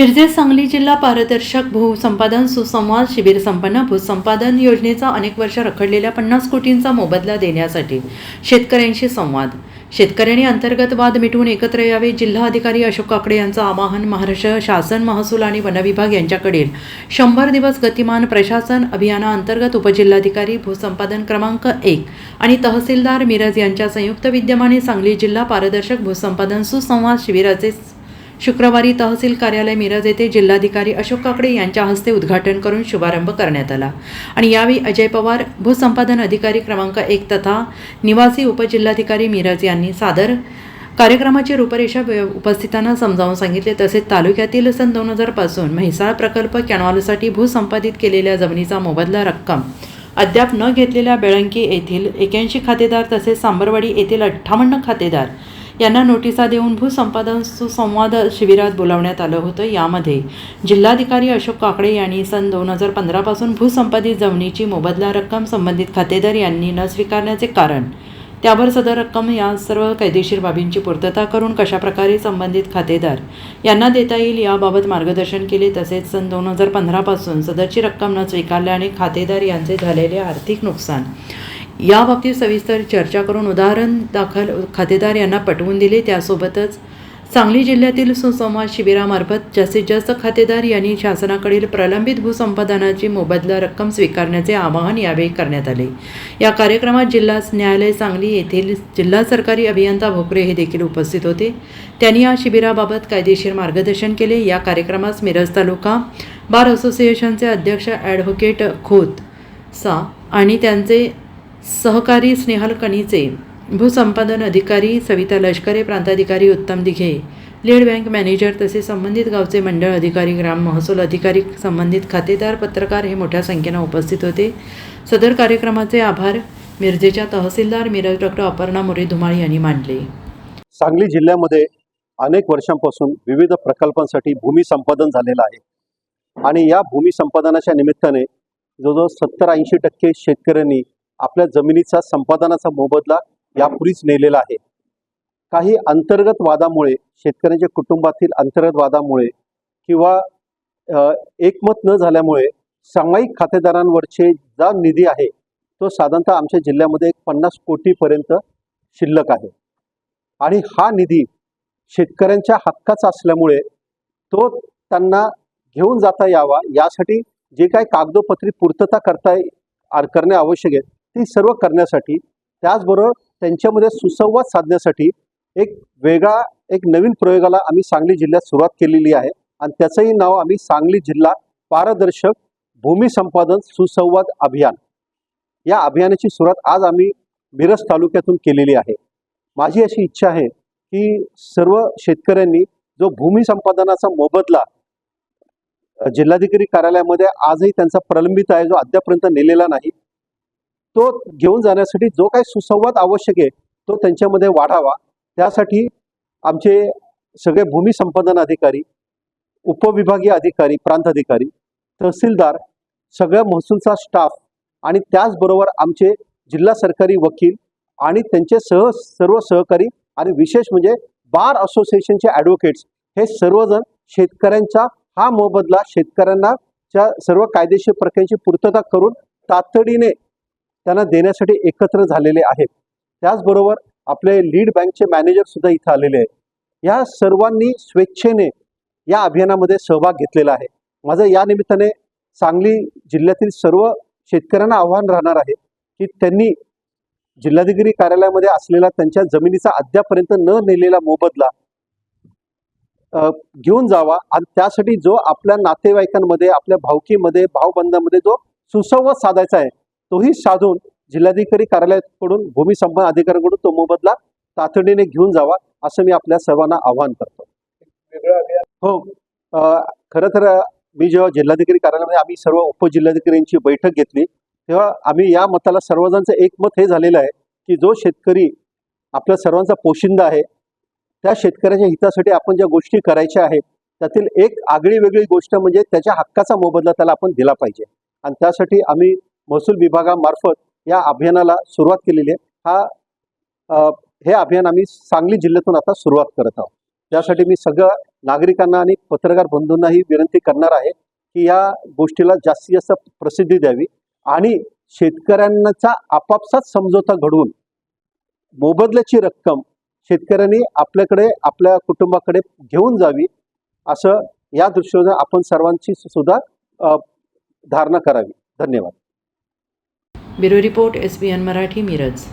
मिरजेत सांगली जिल्हा पारदर्शक भूसंपादन सुसंवाद शिबिर संपन्न. भूसंपादन योजनेचा अनेक वर्ष रखडलेल्या 50 कोटींचा मोबदला देण्यासाठी शेतकऱ्यांशी संवाद. शेतकऱ्यांनी अंतर्गत वाद मिटवून एकत्र यावे, जिल्हा अधिकारी अशोक काकडे यांचं आवाहन. महाराष्ट्र शासन, महसूल आणि वनविभाग यांच्याकडील 100 दिवस गतिमान प्रशासन अभियानाअंतर्गत उपजिल्हाधिकारी भूसंपादन क्रमांक 1 आणि तहसीलदार मिरज यांच्या संयुक्त विद्यमाने सांगली जिल्हा पारदर्शक भूसंपादन सुसंवाद शिबिराचे शुक्रवारी तहसील कार्यालय मिरज येथे जिल्हाधिकारी अशोक काकडे यांच्या हस्ते उद्घाटन करून शुभारंभ करण्यात आला. आणि यावेळी अजय पवार, भूसंपादन अधिकारी क्रमांक 1 तथा निवासी उपजिल्हाधिकारी मिरज यांनी सादर कार्यक्रमाची रूपरेषा उपस्थितांना समजावून सांगितले. तसेच तालुक्यातील सन 2000 पासून म्हैसाळ प्रकल्प कॅनॉलसाठी भूसंपादित केलेल्या जमिनीचा मोबदला रक्कम अद्याप न घेतलेल्या बेळंकी येथील 81 खातेदार तसेच सांबरवाडी येथील 58 खातेदार यांना नोटिसा देऊन भूसंपादन सुसंवाद शिबिरात बोलावण्यात आलं होतं. यामध्ये जिल्हाधिकारी अशोक काकडे यांनी सन 2015 पासून भूसंपादित जमिनीची मोबदला रक्कम संबंधित खातेदार यांनी न स्वीकारण्याचे कारण, त्यावर सदर रक्कम या सर्व कायदेशीर बाबींची पूर्तता करून कशाप्रकारे संबंधित खातेदार यांना देता येईल याबाबत मार्गदर्शन केले. तसेच सन 2015 पासून सदरची रक्कम न स्वीकारल्याने खातेदार यांचे झालेले आर्थिक नुकसान याबाबतीत सविस्तर चर्चा करून उदाहरण दाखल खातेदार यांना पटवून दिले. त्यासोबतच सांगली जिल्ह्यातील सुसंवाद शिबिरामार्फत जास्तीत जास्त खातेदार यांनी शासनाकडील प्रलंबित भूसंपादनाची मोबदला रक्कम स्वीकारण्याचे आवाहन यावेळी करण्यात आले. या कार्यक्रमात जिल्हा न्यायालय सांगली येथील जिल्हा सरकारी अभियंता भोकरे हे देखील उपस्थित होते. त्यांनी या शिबिराबाबत कायदेशीर मार्गदर्शन केले. या कार्यक्रमास मिरज तालुका बार असोसिएशनचे अध्यक्ष ॲडव्होकेट खोत सा आणि त्यांचे सहकारी स्नेहल कणीचे, भूसंपादन अधिकारी सविता लष्करे, प्रांताधिकारी उत्तम दिघे, लीड बँक मॅनेजर तसेच संबंधित गावचे मंडळ अधिकारी, ग्राम महसूल अधिकारी, संबंधित खातेदार, पत्रकार हे मोठ्या संख्येने उपस्थित होते. सदर कार्यक्रमाचे आभार मिरजेच्या तहसीलदार मिरज डॉक्टर अपर्णा मोरे धुमाळ यांनी मानले. सांगली जिल्ह्यामध्ये अनेक वर्षांपासून विविध प्रकल्पांसाठी भूमी संपादन झालेलं आहे आणि या भूमी संपादनाच्या निमित्ताने जवळजवळ 70-80% शेतकऱ्यांनी आपल्या जमिनीचा संपादनाचा मोबदला यापूर्वीच नेलेला आहे. काही अंतर्गत वादामुळे, शेतकऱ्यांच्या कुटुंबातील अंतर्गत वादामुळे किंवा एकमत न झाल्यामुळे सामायिक खातेदारांवरचे जो निधी आहे तो साधारणतः आमच्या जिल्ह्यामध्ये 50 कोटीपर्यंत शिल्लक आहे. आणि हा निधी शेतकऱ्यांच्या हक्काचा असल्यामुळे तो त्यांना घेऊन जाता यावा यासाठी जे काही कागदोपत्री पूर्तता करणे आवश्यक आहे ती सर्व करण्यासाठी, त्याचबरोबर त्यांच्यामध्ये सुसंवाद साधण्यासाठी एक नवीन प्रयोगाला आम्ही सांगली जिल्ह्यात सुरुवात केलेली आहे आणि त्याचंही नाव आम्ही सांगली जिल्हा पारदर्शक भूमी संपादन सुसंवाद अभियान या अभियानाची सुरुवात आज आम्ही मिरज तालुक्यातून केलेली आहे. माझी अशी इच्छा आहे की सर्व शेतकऱ्यांनी जो भूमी संपादनाचा मोबदला जिल्हाधिकारी कार्यालयामध्ये आजही त्यांचा प्रलंबित आहे, जो अद्यापर्यंत नेलेला नाही, तो घेऊन जाण्यासाठी जो काही सुसंवाद आवश्यक आहे तो त्यांच्यामध्ये वाढावा. त्यासाठी आमचे सगळे भूमी संपादन अधिकारी, उपविभागीय अधिकारी, प्रांत अधिकारी, तहसीलदार, सगळ्या महसूलचा स्टाफ आणि त्याचबरोबर आमचे जिल्हा सरकारी वकील आणि त्यांचे सर्व सहकारी आणि विशेष म्हणजे बार असोसिएशनचे ॲडव्होकेट्स हे सर्वजण शेतकऱ्यांचा हा मोबदला शेतकऱ्यांना सर्व कायदेशीर प्रक्रियेची पूर्तता करून तातडीने त्यांना देण्यासाठी एकत्र झालेले आहेत. त्याचबरोबर आपले लीड बँकचे मॅनेजर सुद्धा इथं आलेले आहेत. या सर्वांनी स्वेच्छेने या अभियानामध्ये सहभाग घेतलेला आहे. माझं या निमित्ताने सांगली जिल्ह्यातील सर्व शेतकऱ्यांना आव्हान राहणार आहे की त्यांनी जिल्हाधिकारी कार्यालयामध्ये असलेला त्यांच्या जमिनीचा अद्यापर्यंत न नेलेला मोबदला घेऊन जावा आणि त्यासाठी जो आपल्या नातेवाईकांमध्ये, आपल्या भावकीमध्ये, भावबंधामध्ये जो सुसंवाद साधायचा आहे तोही साधून जिल्हाधिकारी कार्यालयाकडून भूमी संपादन अधिकाऱ्यांकडून तो मोबदला तातडीने घेऊन जावा असं मी आपल्या सर्वांना आवाहन करतो. हो, खरं तर मी जेव्हा जिल्हाधिकारी कार्यालयामध्ये आम्ही सर्व उपजिल्हाधिकाऱ्यांची बैठक घेतली तेव्हा आम्ही या मताला सर्वजणांचं एकमत हे झालेलं आहे की जो शेतकरी आपल्या सर्वांचा पोशिंदा आहे त्या शेतकऱ्याच्या हितासाठी आपण ज्या गोष्टी करायच्या आहेत त्यातील एक आगळी वेगळी गोष्ट म्हणजे त्याच्या हक्काचा मोबदला त्याला आपण दिला पाहिजे आणि त्यासाठी आम्ही महसूल विभागामार्फत या अभियानाला सुरुवात केलेली आहे. हे अभियान आम्ही सांगली जिल्ह्यातून आता सुरुवात करत आहोत. त्यासाठी मी सगळ्या नागरिकांना आणि पत्रकार बंधूंनाही विनंती करणार आहे की या गोष्टीला जास्तीत जास्त प्रसिद्धी द्यावी आणि शेतकऱ्यांचा आपापसात समझोता घडवून मोबदल्याची रक्कम शेतकऱ्यांनी आपल्याकडे आपल्या कुटुंबाकडे घेऊन जावी, असं या दृष्टीने आपण सर्वांची सुद्धा धारणा करावी. धन्यवाद. Bureau report SBN Marathi, Miraj.